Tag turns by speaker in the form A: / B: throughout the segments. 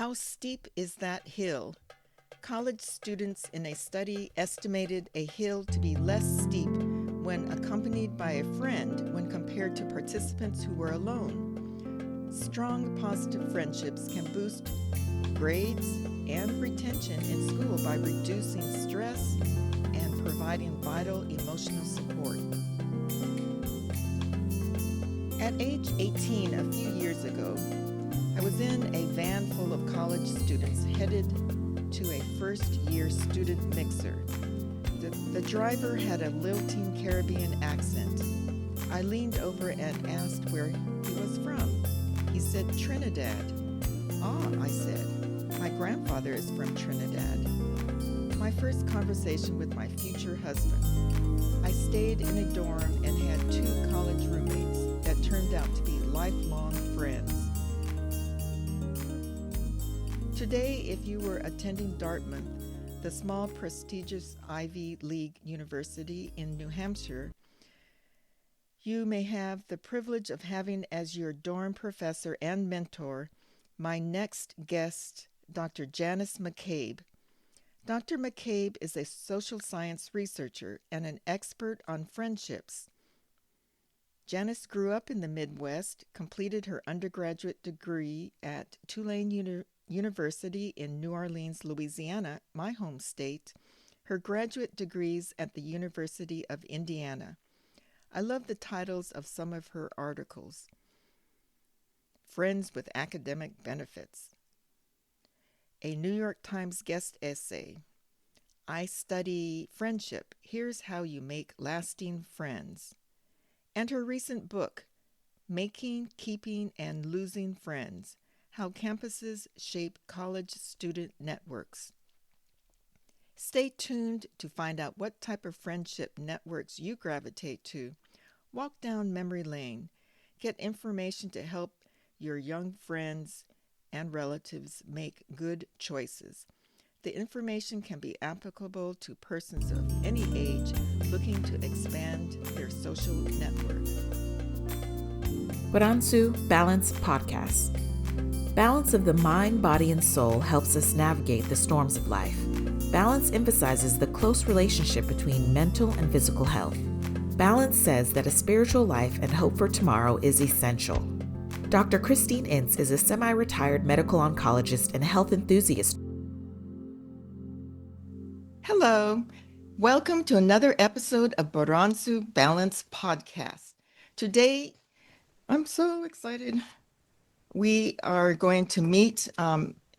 A: How steep is that hill? College students in a study estimated a hill to be less steep when accompanied by a friend when compared to participants who were alone. Strong positive friendships can boost grades and retention in school by reducing stress and providing vital emotional support. At age 18, a few years ago, I was in a van full of college students headed to a first-year student mixer. The driver had a lilting Caribbean accent. I leaned over and asked where he was from. He said Trinidad. Ah, I said, my grandfather is from Trinidad. My first conversation with my future husband. I stayed in a dorm and had 2 college roommates that turned out to be lifelong friends. Today, if you were attending Dartmouth, the small prestigious Ivy League university in New Hampshire, you may have the privilege of having as your dorm professor and mentor my next guest, Dr. Janice McCabe. Dr. McCabe is a social science researcher and an expert on friendships. Janice grew up in the Midwest, completed her undergraduate degree at Tulane University in New Orleans, Louisiana, my home state, her graduate degrees at the University of Indiana. I love the titles of some of her articles. Friends with Academic Benefits. A New York Times guest essay. I study friendship. Here's how you make lasting friends. And her recent book, Making, Keeping, and Losing Friends, How Campuses Shape College Student Networks. Stay tuned to find out what type of friendship networks you gravitate to. Walk down memory lane. Get information to help your young friends and relatives make good choices. The information can be applicable to persons of any age looking to expand their social network.
B: Baransu.Balance Podcast. Balance of the mind, body, and soul helps us navigate the storms of life. Balance emphasizes the close relationship between mental and physical health. Balance says that a spiritual life and hope for tomorrow is essential. Dr. Christine Ince is a semi-retired medical oncologist and health enthusiast.
A: Hello, welcome to another episode of Baransu Balance Podcast. Today, I'm so excited. We are going to meet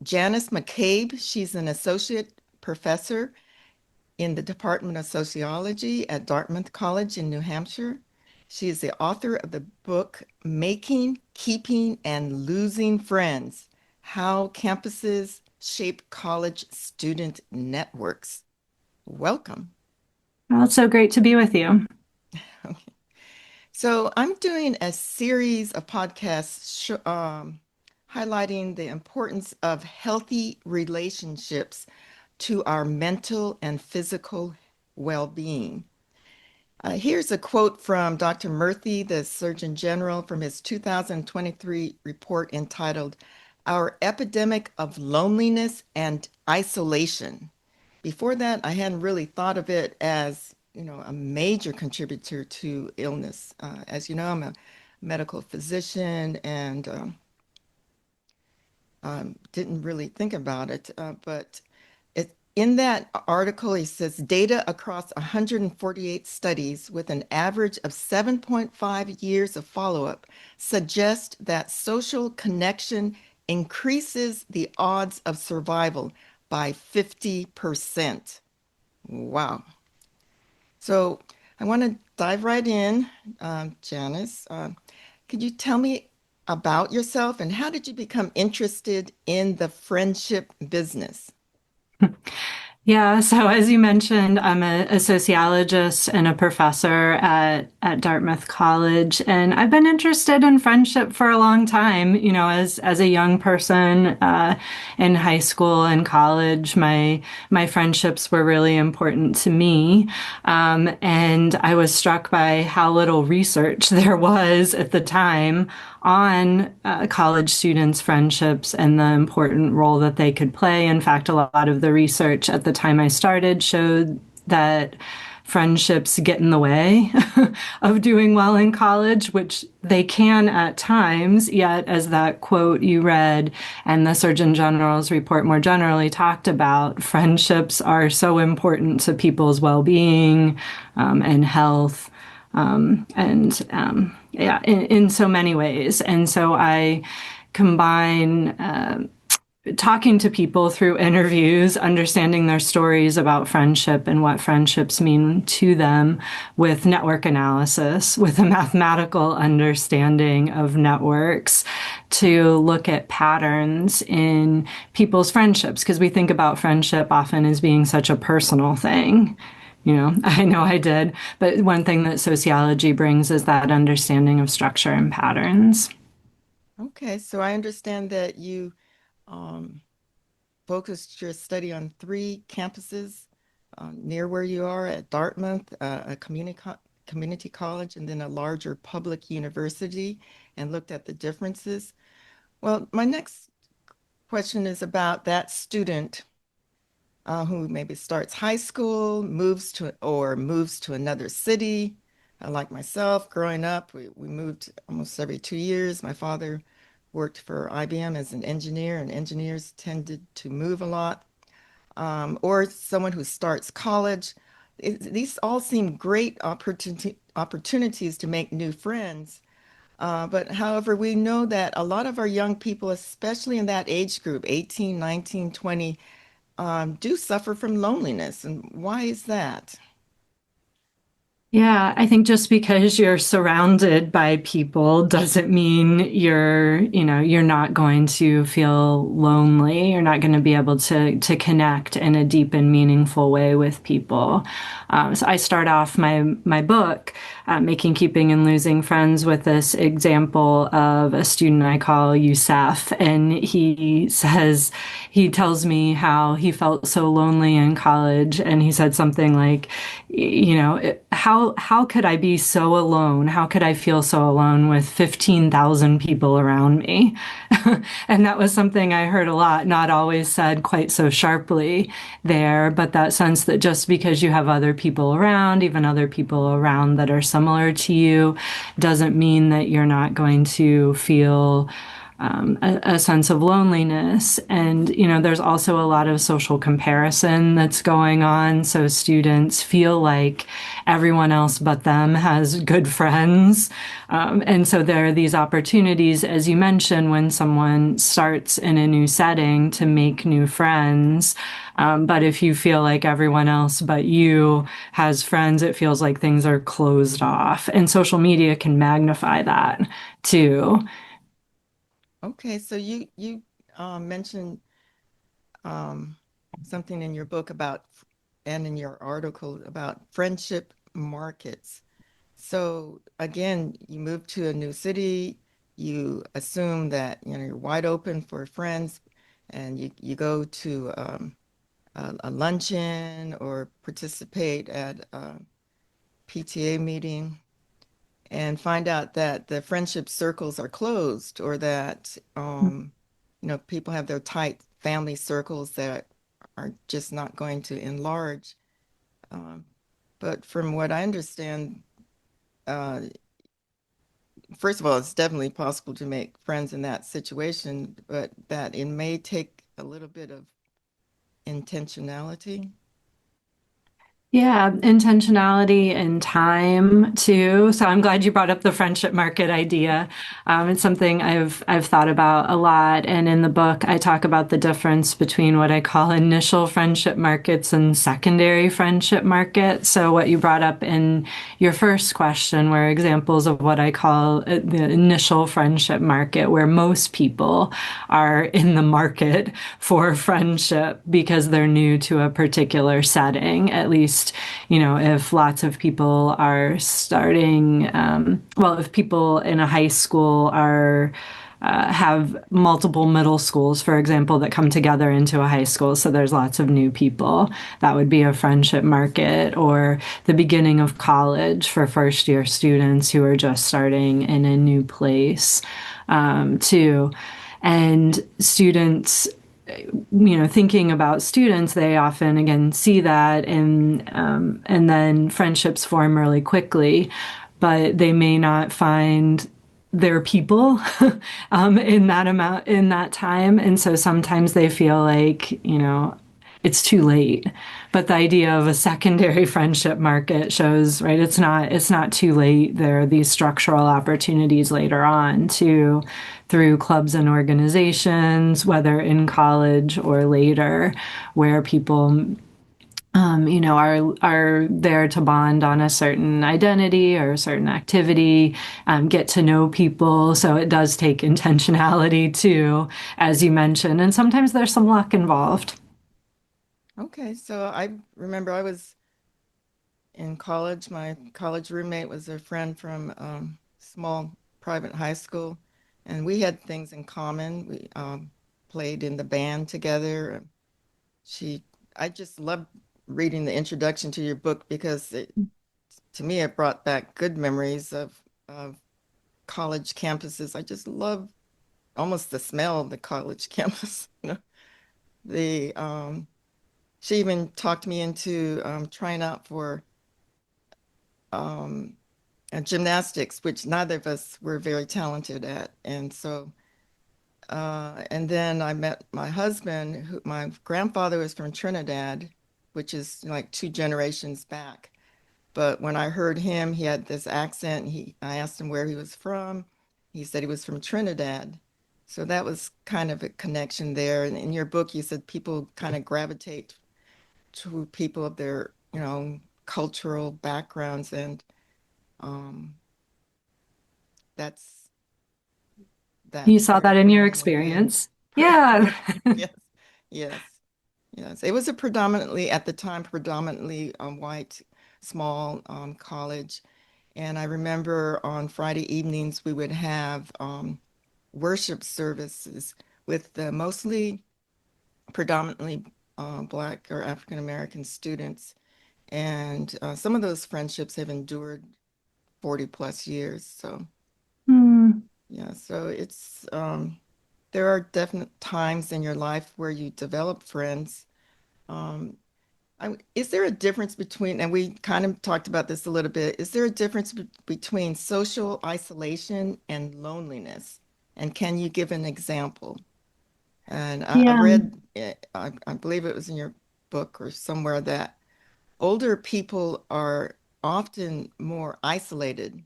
A: Janice McCabe. She's an associate professor in the Department of Sociology at Dartmouth College in New Hampshire. She is the author of the book, Making, Keeping, and Losing Friends, How Campuses Shape College Student Networks. Welcome.
C: Well, it's so great to be with you.
A: Okay. So I'm doing a series of podcasts highlighting the importance of healthy relationships to our mental and physical well-being. Here's a quote from Dr. Murthy, the Surgeon General, from his 2023 report entitled, Our Epidemic of Loneliness and Isolation. Before that, I hadn't really thought of it as, a major contributor to illness. As you know, I'm a medical physician and didn't really think about it, but in that article, he says data across 148 studies with an average of 7.5 years of follow-up suggest that social connection increases the odds of survival by 50%. Wow. So I want to dive right in. Janice, could you tell me about yourself and how did you become interested in the friendship business?
C: Yeah, so as you mentioned, I'm a sociologist and a professor at Dartmouth College, and I've been interested in friendship for a long time. As a young person in high school and college, my friendships were really important to me, and I was struck by how little research there was at the time on college students' friendships and the important role that they could play. In fact, a lot of the research at the time I started showed that friendships get in the way of doing well in college, which they can at times. Yet, as that quote you read and the Surgeon General's report more generally talked about, friendships are so important to people's well-being and health. Yeah, in so many ways. And so I combine talking to people through interviews, understanding their stories about friendship and what friendships mean to them, with network analysis, with a mathematical understanding of networks, to look at patterns in people's friendships, because we think about friendship often as being such a personal thing. I know I did, but one thing that sociology brings is that understanding of structure and patterns.
A: Okay, so I understand that you um, focused your study on three campuses near where you are at Dartmouth, a community college, and then a larger public university, and looked at the differences. Well, my next question is about that student who maybe starts high school, moves to another city. Like myself, growing up, we moved almost every 2 years. My father worked for IBM as an engineer, and engineers tended to move a lot. Or someone who starts college. These all seem great opportunities to make new friends. But however, we know that a lot of our young people, especially in that age group, 18, 19, 20, do suffer from loneliness. And why is that?
C: Yeah, I think just because you're surrounded by people doesn't mean you're not going to feel lonely. You're not going to be able to connect in a deep and meaningful way with people. So I start off my book, Making, Keeping, and Losing Friends, with this example of a student I call Youssef. And he tells me how he felt so lonely in college. And he said something like, how could I be so alone? How could I feel so alone with 15,000 people around me? And that was something I heard a lot, not always said quite so sharply there, but that sense that just because you have other people around, even other people around that are similar to you, doesn't mean that you're not going to feel a sense of loneliness. And, there's also a lot of social comparison that's going on. So students feel like everyone else but them has good friends. And so there are these opportunities, as you mentioned, when someone starts in a new setting to make new friends. But if you feel like everyone else but you has friends, it feels like things are closed off. And social media can magnify that too.
A: Okay, so you mentioned um, something in your book about and in your article about friendship markets. So again, you move to a new city, you assume that you're wide open for friends, and you go to a luncheon or participate at a PTA meeting and find out that the friendship circles are closed, or that people have their tight family circles that are just not going to enlarge. Um, but from what I understand, uh, first of all, it's definitely possible to make friends in that situation, but that it may take a little bit of intentionality.
C: Yeah, intentionality and time too. So I'm glad you brought up the friendship market idea. It's something I've thought about a lot. And in the book, I talk about the difference between what I call initial friendship markets and secondary friendship markets. So what you brought up in your first question were examples of what I call the initial friendship market, where most people are in the market for friendship because they're new to a particular setting, at least if lots of people are starting, if people in a high school are have multiple middle schools, for example, that come together into a high school. So there's lots of new people. That would be a friendship market, or the beginning of college for first year students who are just starting in a new place, too. And students, thinking about students, they often again see that, and then friendships form really quickly, but they may not find their people in that time, and so sometimes they feel like it's too late. But the idea of a secondary friendship market shows, right, it's not too late. There are these structural opportunities later on to through clubs and organizations, whether in college or later, where people are there to bond on a certain identity or a certain activity, get to know people. So it does take intentionality too, as you mentioned, and sometimes there's some luck involved.
A: Okay, so I remember I was in college. My college roommate was a friend from small private high school, and we had things in common. We played in the band together. She, I just loved reading the introduction to your book because to me, it brought back good memories of college campuses. I just love almost the smell of the college campus. The she even talked me into trying out for um, gymnastics, which neither of us were very talented at. And then I met my husband, who my grandfather was from Trinidad, which is like two generations back. But when I heard him, he had this accent. I asked him where he was from. He said he was from Trinidad. So that was kind of a connection there. And in your book, you said people kind of gravitate to people of their, cultural backgrounds, and um, that's
C: You
A: that's
C: saw
A: very
C: that in your
A: familiar. Yeah.
C: experience. Yeah.
A: Yes, yes, yes. It was a predominantly, at the time, predominantly white, small college. And I remember on Friday evenings, we would have worship services with mostly predominantly Black or African American students. And some of those friendships have endured 40 plus years. So,
C: Hmm.
A: yeah, so there are definite times in your life where you develop friends. Um, is there a difference between, and we kind of talked about this a little bit, is there a difference between social isolation and loneliness? And can you give an example? And I
C: Yeah.
A: read, I believe it was in your book or somewhere, that older people are often more isolated.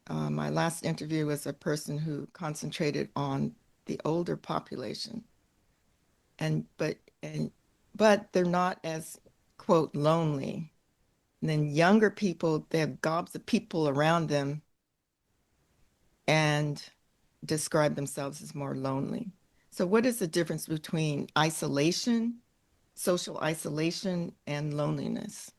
A: My last interview was a person who concentrated on the older population, and but they're not as quote lonely. And then younger people, they have gobs of people around them and describe themselves as more lonely. So what is the difference between isolation, social isolation, and loneliness?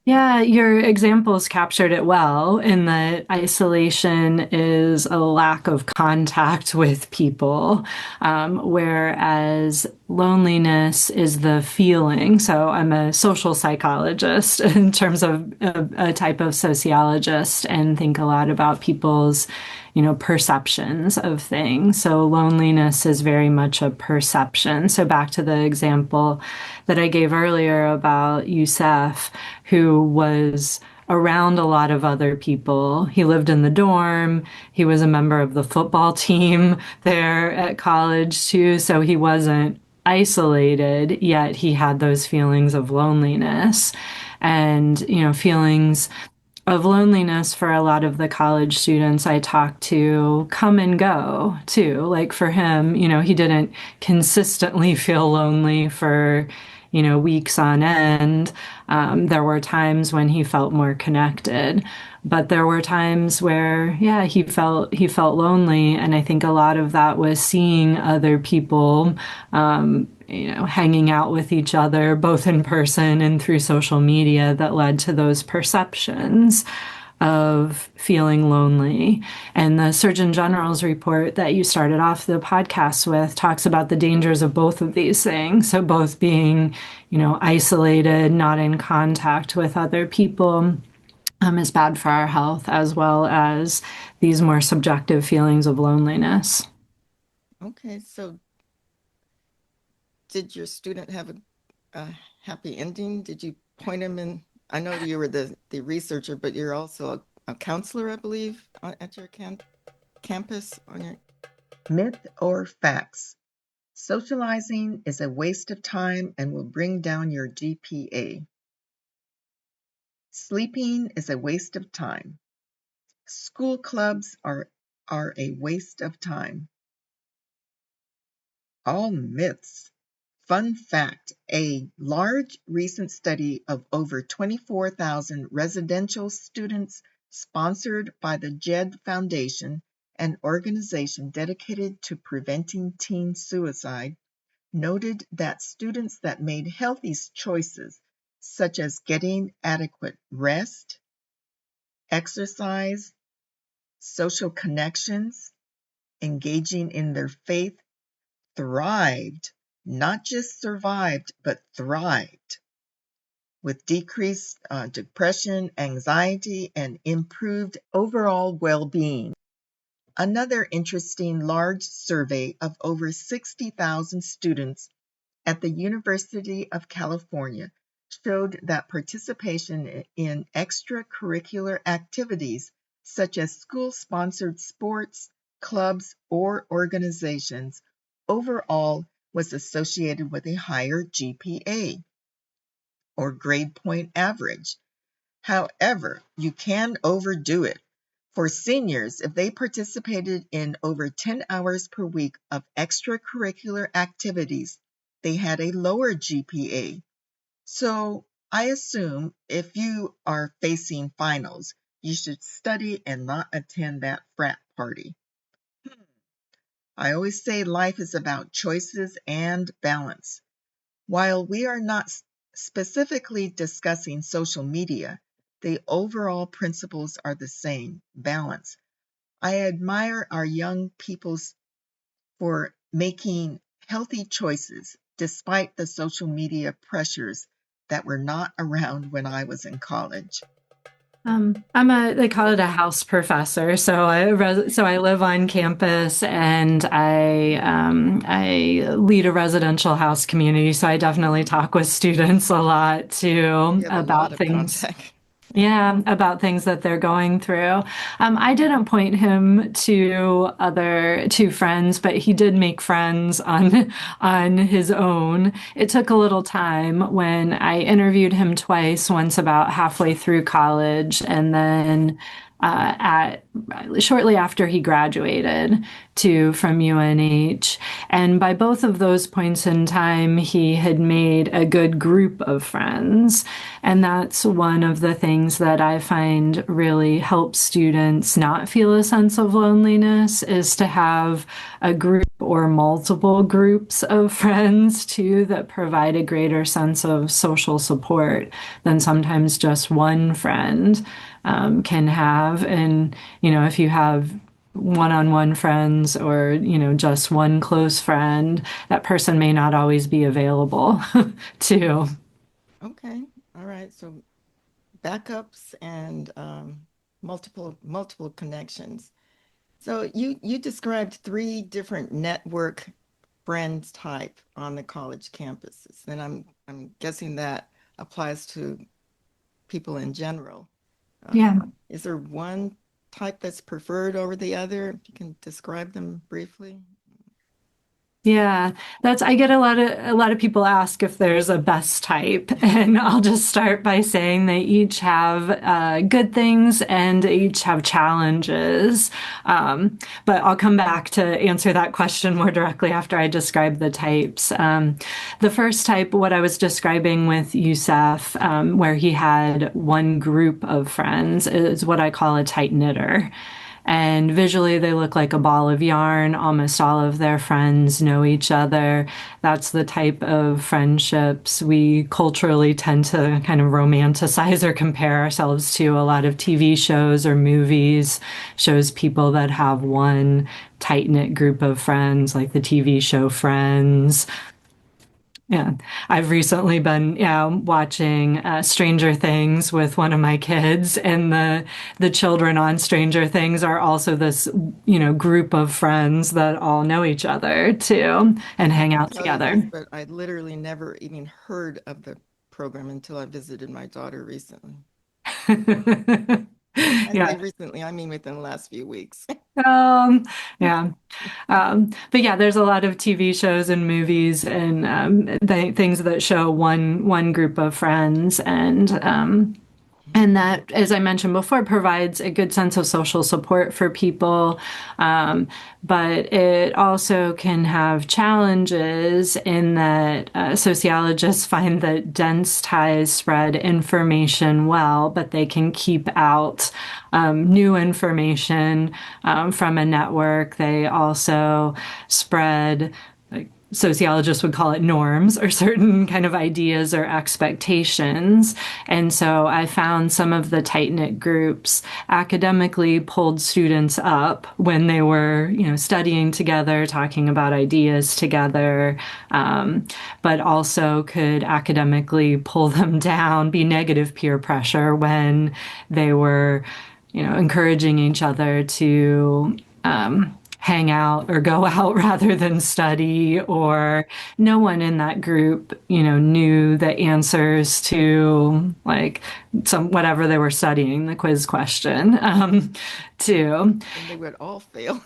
C: Yeah, your examples captured it well in that isolation is a lack of contact with people, whereas loneliness is the feeling. So I'm a social psychologist in terms of a type of sociologist, and think a lot about people's perceptions of things. So loneliness is very much a perception. So back to the example that I gave earlier about Youssef, who was around a lot of other people. He lived in the dorm. He was a member of the football team there at college too. So he wasn't isolated, yet he had those feelings of loneliness. And, feelings of loneliness for a lot of the college students I talked to come and go too. Like for him, he didn't consistently feel lonely for, weeks on end. There were times when he felt more connected, but there were times where, yeah, he felt lonely. And I think a lot of that was seeing other people, hanging out with each other, both in person and through social media, that led to those perceptions. of feeling lonely. And the Surgeon General's report that you started off the podcast with talks about the dangers of both of these things. So both being, isolated, not in contact with other people, is bad for our health, as well as these more subjective feelings of loneliness.
A: Okay, so did your student have a happy ending? Did you point him in? I know you were the researcher, but you're also a counselor, I believe, at your campus on your.
D: Myth or facts? Socializing is a waste of time and will bring down your GPA. Sleeping is a waste of time. School clubs are a waste of time. All myths. Fun fact, a large recent study of over 24,000 residential students sponsored by the JED Foundation, an organization dedicated to preventing teen suicide, noted that students that made healthy choices, such as getting adequate rest, exercise, social connections, engaging in their faith, thrived, not just survived, but thrived, with decreased depression, anxiety, and improved overall well-being. Another interesting large survey of over 60,000 students at the University of California showed that participation in extracurricular activities such as school-sponsored sports, clubs, or organizations overall was associated with a higher GPA or grade point average. However, you can overdo it. For seniors, if they participated in over 10 hours per week of extracurricular activities, they had a lower GPA. So I assume if you are facing finals, you should study and not attend that frat party. I always say life is about choices and balance. While we are not specifically discussing social media, the overall principles are the same, balance. I admire our young people for making healthy choices despite the social media pressures that were not around when I was in college.
C: They call it a house professor. So I live on campus and I lead a residential house community. So I definitely talk with students a lot too about things.
A: Contact.
C: Yeah, about things that they're going through. I didn't point him to friends, but he did make friends on his own. It took a little time when I interviewed him twice, once about halfway through college, and then at shortly after he graduated from UNH. And by both of those points in time, he had made a good group of friends. And that's one of the things that I find really helps students not feel a sense of loneliness, is to have a group or multiple groups of friends too that provide a greater sense of social support than sometimes just one friend can have. And, if you have one-on-one friends or, just one close friend, that person may not always be available to.
A: Okay. All right. So backups and multiple connections. So you described 3 different network friends type on the college campuses, and I'm guessing that applies to people in general.
C: Yeah.
A: Is there one type that's preferred over the other? If you can describe them briefly.
C: Yeah, I get a lot of people ask if there's a best type, and I'll just start by saying they each have good things and they each have challenges. But I'll come back to answer that question more directly after I describe the types. The first type, what I was describing with Youssef, where he had one group of friends, is what I call a tight knitter. And visually, they look like a ball of yarn. Almost all of their friends know each other. That's the type of friendships we culturally tend to kind of romanticize or compare ourselves to. A lot of TV shows or movies shows people that have one tight-knit group of friends, like the TV show Friends. Yeah, I've recently been watching Stranger Things with one of my kids, and the children on Stranger Things are also this group of friends that all know each other too and hang
A: I'll
C: out
A: tell you this,
C: together.
A: but I literally never even heard of the program until I visited my daughter recently. And when I
C: Yeah.
A: say recently, I mean within the last few weeks.
C: Um, yeah. But yeah, there's a lot of TV shows and movies and things that show one group of friends, and that, as I mentioned before, provides a good sense of social support for people. But it also can have challenges in that sociologists find that dense ties spread information well, but they can keep out new information from a network. They also spread, sociologists would call it, norms or certain kind of ideas or expectations. And so I found some of the tight-knit groups academically pulled students up when they were, studying together, talking about ideas together, but also could academically pull them down, be negative peer pressure when they were, encouraging each other to hang out or go out rather than study, or no one in that group, knew the answers to like some whatever they were studying, the quiz question, too.
A: And they would all fail.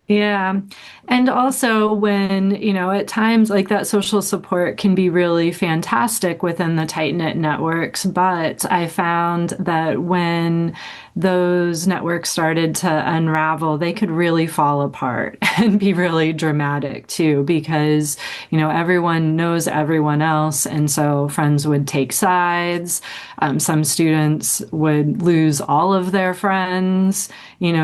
C: Yeah. And also when, at times like that social support can be really fantastic within the tight-knit networks, but I found that when those networks started to unravel, they could really fall apart and be really dramatic too, because, everyone knows everyone else. And so friends would take sides. Some students would lose all of their friends,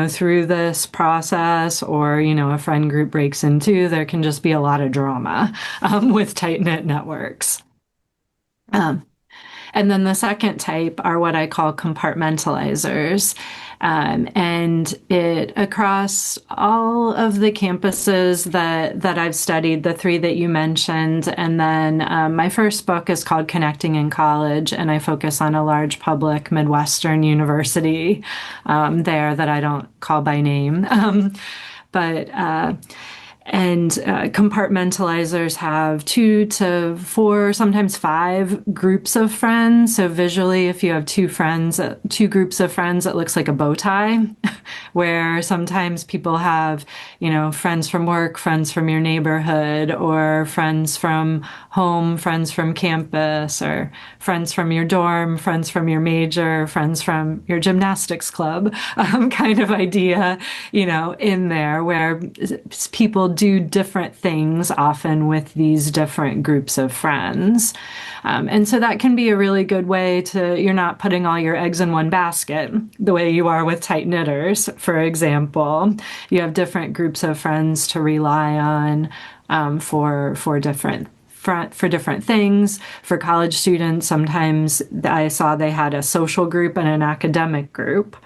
C: through this process, or, a friend group breaks in two. There can just be a lot of drama with tight-knit networks. And then the second type are what I call compartmentalizers. And it across all of the campuses that I've studied, the three that you mentioned, and then my first book is called Connecting in College, and I focus on a large public Midwestern university there that I don't call by name. But compartmentalizers have 2 to 4, sometimes 5 groups of friends. So visually, if you have two groups of friends, it looks like a bow tie, where sometimes people have, friends from work, friends from your neighborhood, or friends from home, friends from campus, or friends from your dorm, friends from your major, friends from your gymnastics club, kind of idea, in there, where people do different things often with these different groups of friends. And so that can be a really good way you're not putting all your eggs in one basket the way you are with tight knitters, for example. You have different groups of friends to rely on for different things. For college students, sometimes I saw they had a social group and an academic group,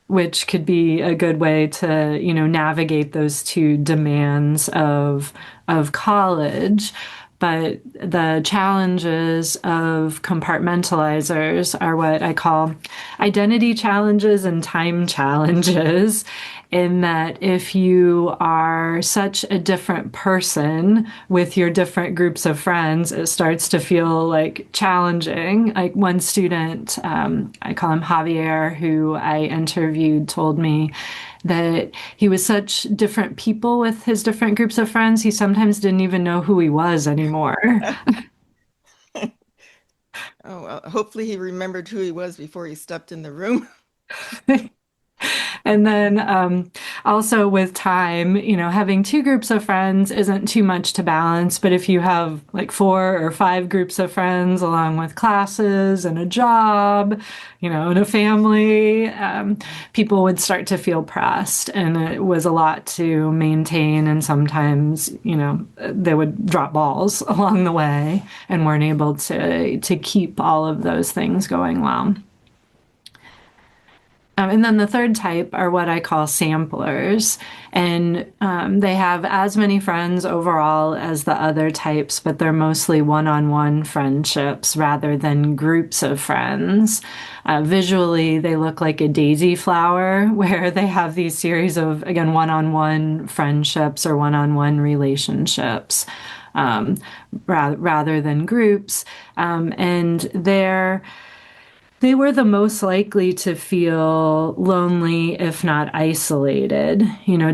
C: which could be a good way to, navigate those two demands of college. But the challenges of compartmentalizers are what I call identity challenges and time challenges, in that if you are such a different person with your different groups of friends, it starts to feel like challenging. Like one student, I call him Javier, who I interviewed, told me that he was such different people with his different groups of friends, he sometimes didn't even know who he was anymore.
A: Oh, well, hopefully he remembered who he was before he stepped in the room.
C: And then also with time, having two groups of friends isn't too much to balance. But if you have like 4 or 5 groups of friends along with classes and a job, and a family, people would start to feel pressed. And it was a lot to maintain. And sometimes, they would drop balls along the way and weren't able to keep all of those things going well. And then the third type are what I call samplers. And they have as many friends overall as the other types, but they're mostly one-on-one friendships rather than groups of friends. Visually, they look like a daisy flower where they have these series of, again, one-on-one friendships or one-on-one relationships rather than groups. And they were the most likely to feel lonely, if not isolated,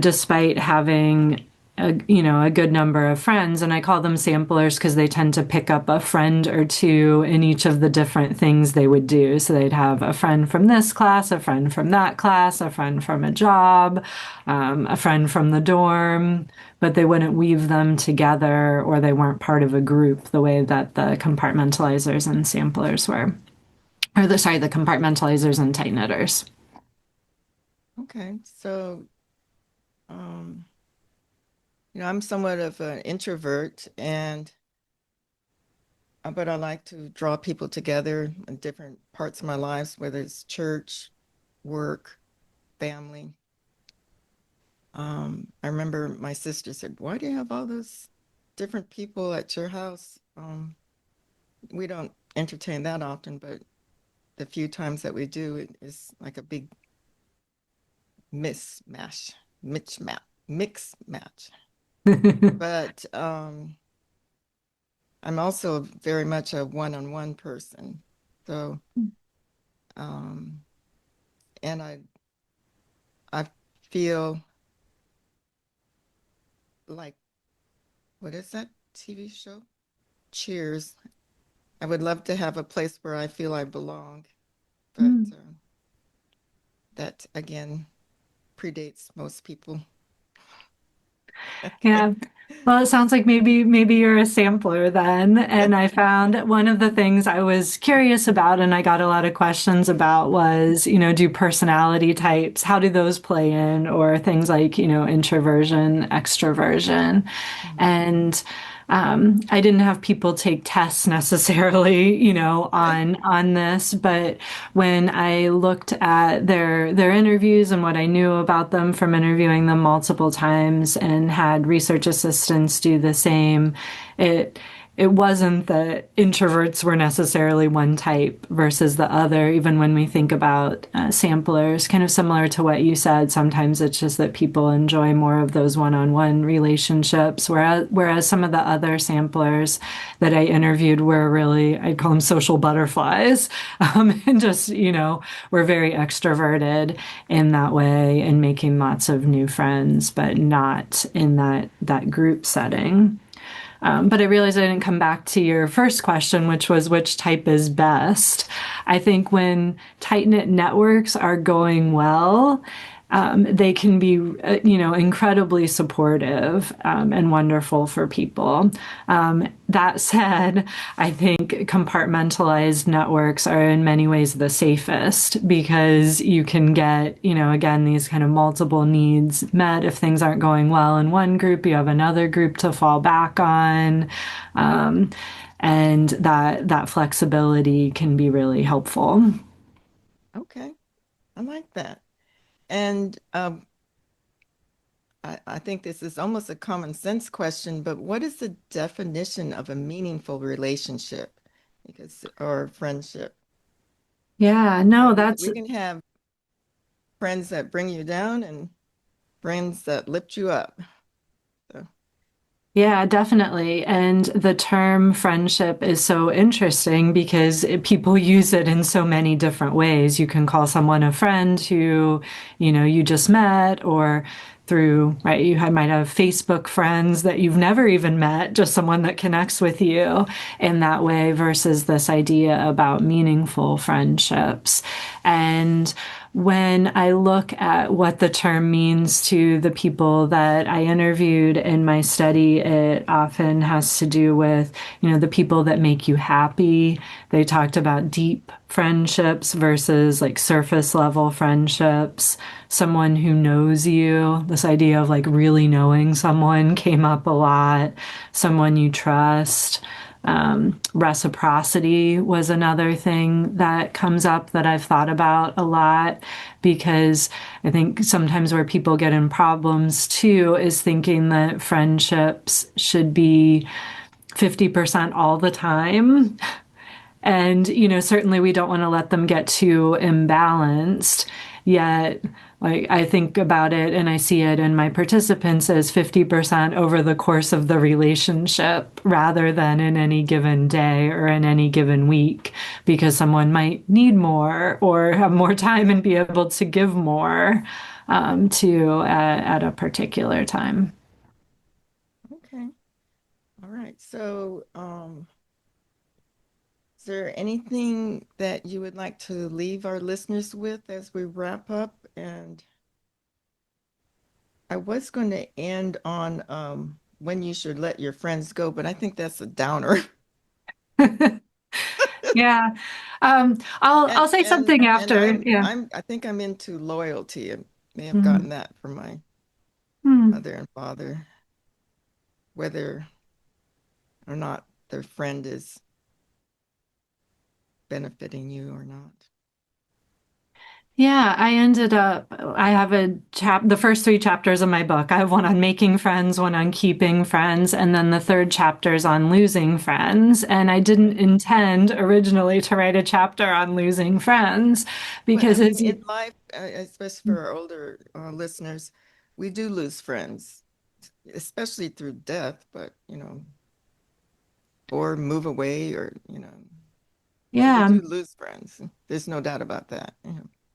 C: despite having a good number of friends. And I call them samplers because they tend to pick up a friend or two in each of the different things they would do. So they'd have a friend from this class, a friend from that class, a friend from a job, a friend from the dorm, but they wouldn't weave them together, or they weren't part of a group the way that the compartmentalizers and samplers were. The compartmentalizers and tight knitters.
A: Okay, so, I'm somewhat of an introvert, but I like to draw people together in different parts of my lives, whether it's church, work, family. I remember my sister said, "Why do you have all those different people at your house?" We don't entertain that often, but the few times that we do, it is like a big mix match. But I'm also very much a one-on-one person. So, and I feel like, what is that TV show? Cheers. I would love to have a place where I feel I belong, but that again predates most people.
C: Yeah. Well, it sounds like maybe you're a sampler then. And I found one of the things I was curious about and I got a lot of questions about was, do personality types, how do those play in, or things like, introversion, extroversion. And I didn't have people take tests necessarily, on this, but when I looked at their interviews and what I knew about them from interviewing them multiple times and had research assistants do the same, it wasn't that introverts were necessarily one type versus the other, even when we think about samplers, kind of similar to what you said. Sometimes it's just that people enjoy more of those one-on-one relationships, whereas some of the other samplers that I interviewed were really, I'd call them social butterflies, and just, were very extroverted in that way and making lots of new friends, but not in that group setting. But I realized I didn't come back to your first question, which was which type is best. I think when tight-knit networks are going well, they can be, incredibly supportive and wonderful for people. That said, I think compartmentalized networks are in many ways the safest because you can get, again, these kind of multiple needs met. If things aren't going well in one group, you have another group to fall back on. And that flexibility can be really helpful.
A: Okay, I like that. And I think this is almost a common sense question, but what is the definition of a meaningful relationship or friendship?
C: Yeah, no,
A: We can have friends that bring you down and friends that lift you up. So.
C: Yeah, definitely. And the term friendship is so interesting because people use it in so many different ways. You can call someone a friend who, you just met, or through, right, might have Facebook friends that you've never even met, just someone that connects with you in that way versus this idea about meaningful friendships. And when I look at what the term means to the people that I interviewed in my study, it often has to do with, the people that make you happy. They talked about deep friendships versus like surface level friendships. Someone who knows you, this idea of like really knowing someone came up a lot. Someone you trust. Reciprocity was another thing that comes up that I've thought about a lot, because I think sometimes where people get in problems too is thinking that friendships should be 50% all the time. And, certainly we don't want to let them get too imbalanced. Yet, like, I think about it and I see it in my participants as 50% over the course of the relationship rather than in any given day or in any given week, because someone might need more or have more time and be able to give more at a particular time.
A: Okay. All right. So, is there anything that you would like to leave our listeners with as we wrap up? And I was going to end on when you should let your friends go, but I think that's a downer.
C: Yeah. I'll say something
A: And
C: after. Yeah.
A: I think I'm into loyalty. I may have
C: Mhm.
A: gotten that from my
C: Hmm.
A: mother and father, whether or not their friend is benefiting you or not.
C: Yeah, I have the first three chapters of my book. I have one on making friends, one on keeping friends, and then the third chapter is on losing friends. And I didn't intend originally to write a chapter on losing friends
A: Well, I
C: because
A: mean,
C: it's,
A: in life, especially for our older listeners, we do lose friends, especially through death, but, or move away or, so we
C: yeah.
A: do lose friends. There's no doubt about that.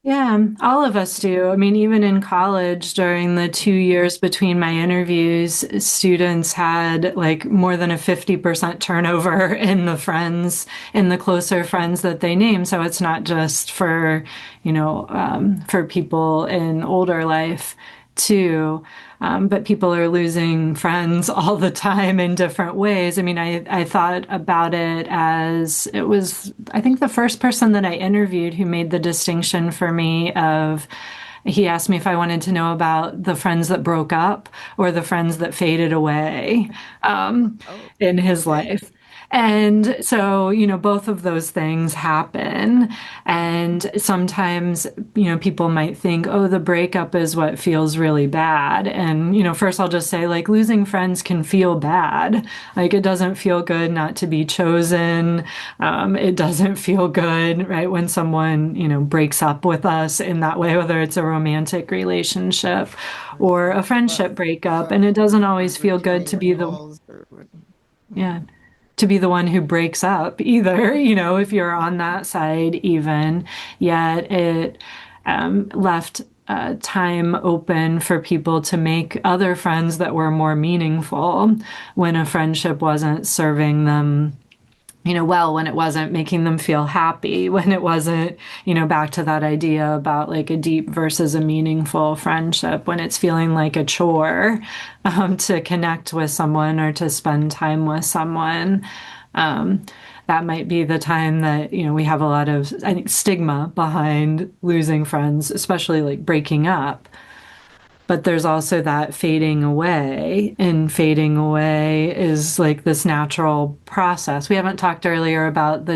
C: Yeah, all of us do. I mean, even in college, during the 2 years between my interviews, students had like more than a 50% turnover in in the closer friends that they name. So it's not just for, for people in older life too. But people are losing friends all the time in different ways. I mean, I thought about it as it was, I think, the first person that I interviewed who made the distinction for me of, he asked me if I wanted to know about the friends that broke up or the friends that faded away
A: Oh,
C: in his
A: okay.
C: life. And so, both of those things happen. And sometimes, people might think, oh, the breakup is what feels really bad. And, first I'll just say, like, losing friends can feel bad. Like, it doesn't feel good not to be chosen. It doesn't feel good, right, when someone, breaks up with us in that way, whether it's a romantic relationship or a friendship breakup. And it doesn't
A: Or
C: always feel good
A: returning
C: to
A: your
C: be the
A: calls or what.
C: yeah, to be the one who breaks up either, if you're on that side even, yet it left time open for people to make other friends that were more meaningful when a friendship wasn't serving them well, when it wasn't making them feel happy, when it wasn't, back to that idea about like a deep versus a meaningful friendship, when it's feeling like a chore to connect with someone or to spend time with someone. Um, that might be the time that, we have a lot of, I think, stigma behind losing friends, especially like breaking up. But there's also that fading away, and fading away is like this natural process. We haven't talked earlier about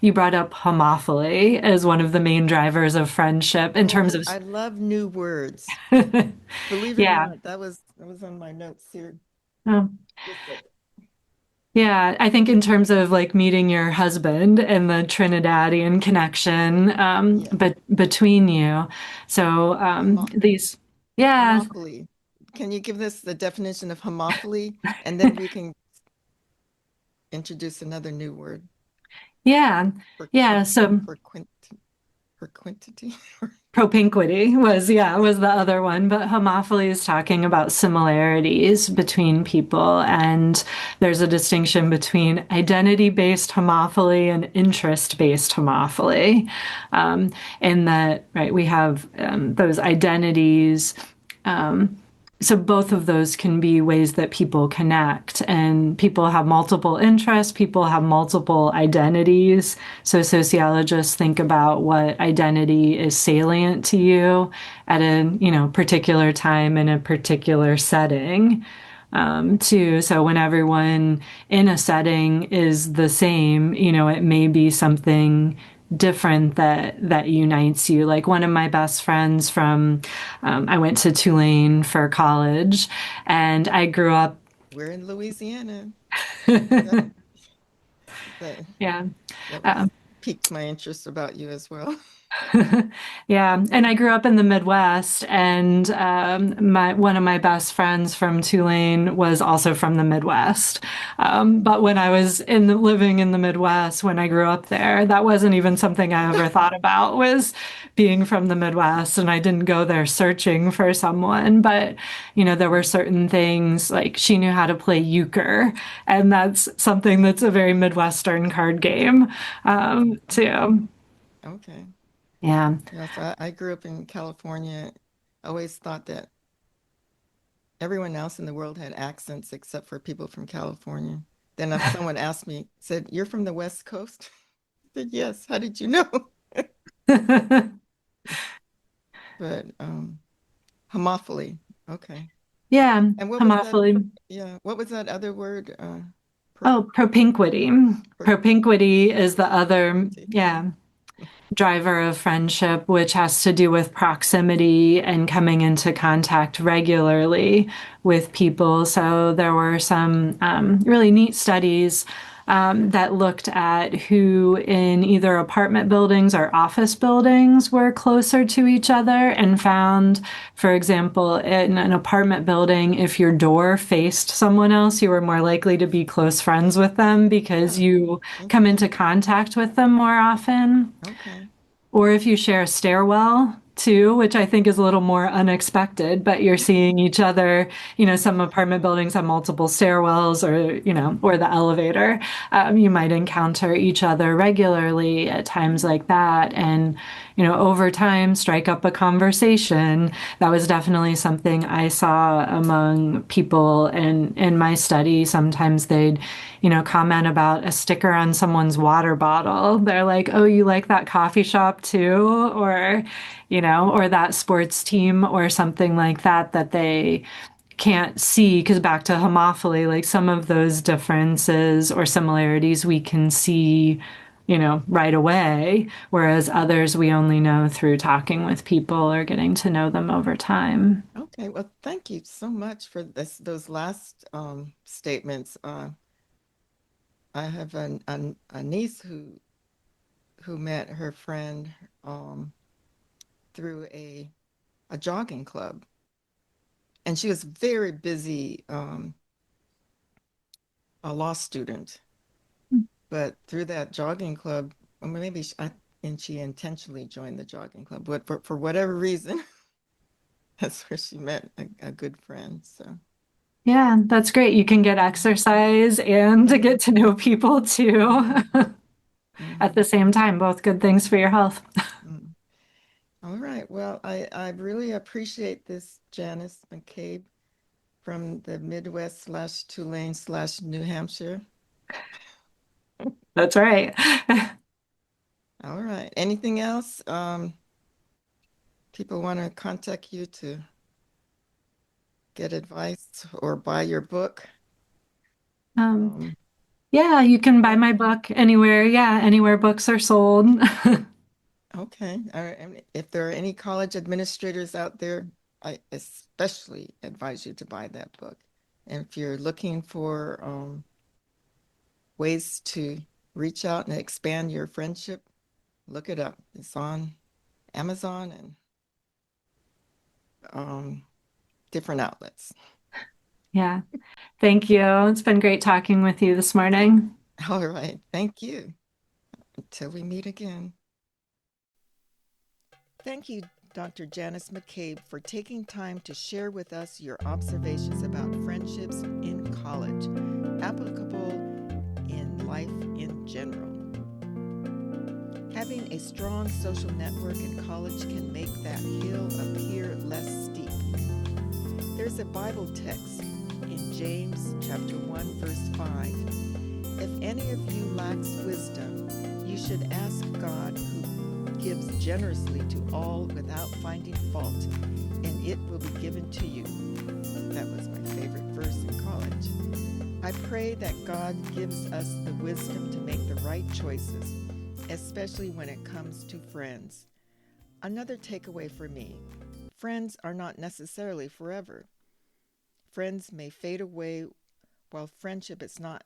C: you brought up homophily as one of the main drivers of friendship in terms
A: Oh,
C: of,
A: I love new words. Believe it or
C: yeah.
A: not, that was on my notes here.
C: Oh.
A: Just a
C: Yeah, I think in terms of like meeting your husband and the Trinidadian connection
A: yeah,
C: between you. So
A: homo
C: these, yeah,
A: homophily. Can you give us the definition of homophily, and then we can introduce another new word
C: yeah,
A: for
C: yeah. So
A: for quint for quantity.
C: Propinquity was the other one, but homophily is talking about similarities between people, and there's a distinction between identity-based homophily and interest-based homophily. In that, right, we have those identities. So both of those can be ways that people connect, and people have multiple interests, people have multiple identities. So sociologists think about what identity is salient to you at a, particular time in a particular setting. Too. So when everyone in a setting is the same, it may be something different that unites you. Like one of my best friends from, I went to Tulane for college, and I grew up.
A: We're in Louisiana. That, that,
C: Yeah.
A: that was
C: Um,
A: piqued my interest about you as well.
C: Yeah, and I grew up in the Midwest, and my one of my best friends from Tulane was also from the Midwest. But when I was living in the Midwest, when I grew up there, that wasn't even something I ever thought about, was being from the Midwest, and I didn't go there searching for someone. But there were certain things, like she knew how to play euchre, and that's something that's a very Midwestern card game, too.
A: Okay.
C: Yeah.
A: Yes, I grew up in California. I always thought that everyone else in the world had accents except for people from California. Then if someone asked me, said, "You're from the West Coast?" I said, "Yes. How did you know?" But homophily. Okay.
C: Yeah,
A: And what was that?
C: homophily.
A: Yeah, what was that other word?
C: Oh, propinquity.
A: Per
C: Propinquity is the other,
A: propinquity.
C: driver of friendship, which has to do with proximity and coming into contact regularly with people. So there were some really neat studies that looked at who in either apartment buildings or office buildings were closer to each other, and found, for example, in an apartment building, if your door faced someone else, you were more likely to be close friends with them because
A: Oh,
C: you come into
A: interesting.
C: contact with them more often.
A: Okay.
C: Or if you share a stairwell too, which I think is a little more unexpected, but you're seeing each other, some apartment buildings have multiple stairwells, or, or the elevator. You might encounter each other regularly at times like that. And, over time, strike up a conversation. That was definitely something I saw among people in my study. Sometimes they'd, comment about a sticker on someone's water bottle. They're like, "Oh, you like that coffee shop too?" Or, or that sports team or something like that, that they can't see. Because back to homophily, like some of those differences or similarities we can see, right away, whereas others we only know through talking with people or getting to know them over time.
A: Okay. Well, thank you so much for those last statements. I have a niece who met her friend through a jogging club, and she was very busy, a law student. But through that jogging club, or maybe and she intentionally joined the jogging club, but for whatever reason, that's where she met a good friend. So,
C: Yeah, that's great. You can get exercise and to get to know people too at
A: mhm.
C: the same time, both good things for your health.
A: Mm. All right. Well, I really appreciate this, Janice McCabe from the Midwest slash Tulane slash New Hampshire.
C: That's right.
A: All right. Anything else? People want to contact you to get advice or buy your book.
C: Um,
A: Um,
C: yeah, you can buy
A: yeah.
C: my book anywhere. Yeah, anywhere books are sold.
A: Okay. All right. And if there are any college administrators out there, I especially advise you to buy that book. And if you're looking for ways to reach out and expand your friendship, look it up. It's on Amazon and um, different outlets.
C: Yeah. Thank you. It's been great talking with you this morning.
A: All right. Thank you. Until we meet again. Thank you, Dr. Janice McCabe, for taking time to share with us your observations about friendships in college, applicable in life in general. Having a strong social network in college can make that hill appear less steep. There's a Bible text in James chapter 1, verse 5. If any of you lacks wisdom, you should ask God, who gives generously to all without finding fault, and it will be given to you. That was my favorite verse in college. I pray that God gives us the wisdom to make the right choices, especially when it comes to friends. Another takeaway for me: friends are not necessarily forever. Friends may fade away, while friendship is not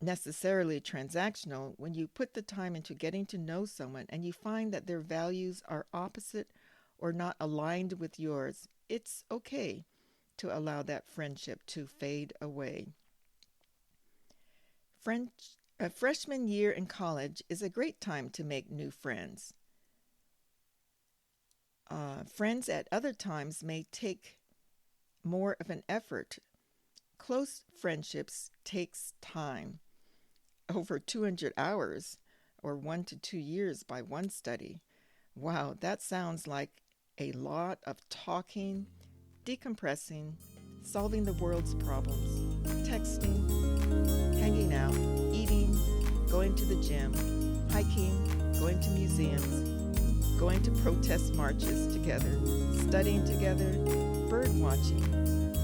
A: necessarily transactional. When you put the time into getting to know someone and you find that their values are opposite or not aligned with yours, it's okay to allow that friendship to fade away. A freshman year in college is a great time to make new friends. Friends at other times may take more of an effort. Close friendships takes time, over 200 hours, or 1 to 2 years by one study. Wow, that sounds like a lot of talking, decompressing, solving the world's problems, texting, hanging out, eating, going to the gym, hiking, going to museums, going to protest marches together, studying together, bird watching,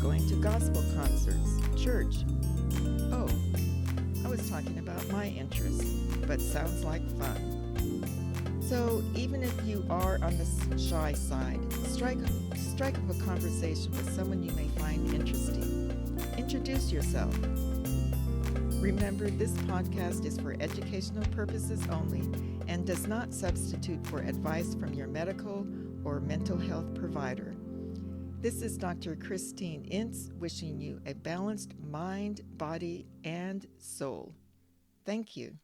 A: going to gospel concerts, church. Oh, I was talking about my interests, but sounds like fun. So even if you are on the shy side, strike up a conversation with someone you may find interesting. Introduce yourself. Remember, this podcast is for educational purposes only and does not substitute for advice from your medical or mental health provider. This is Dr. Christine Ince wishing you a balanced mind, body, and soul. Thank you.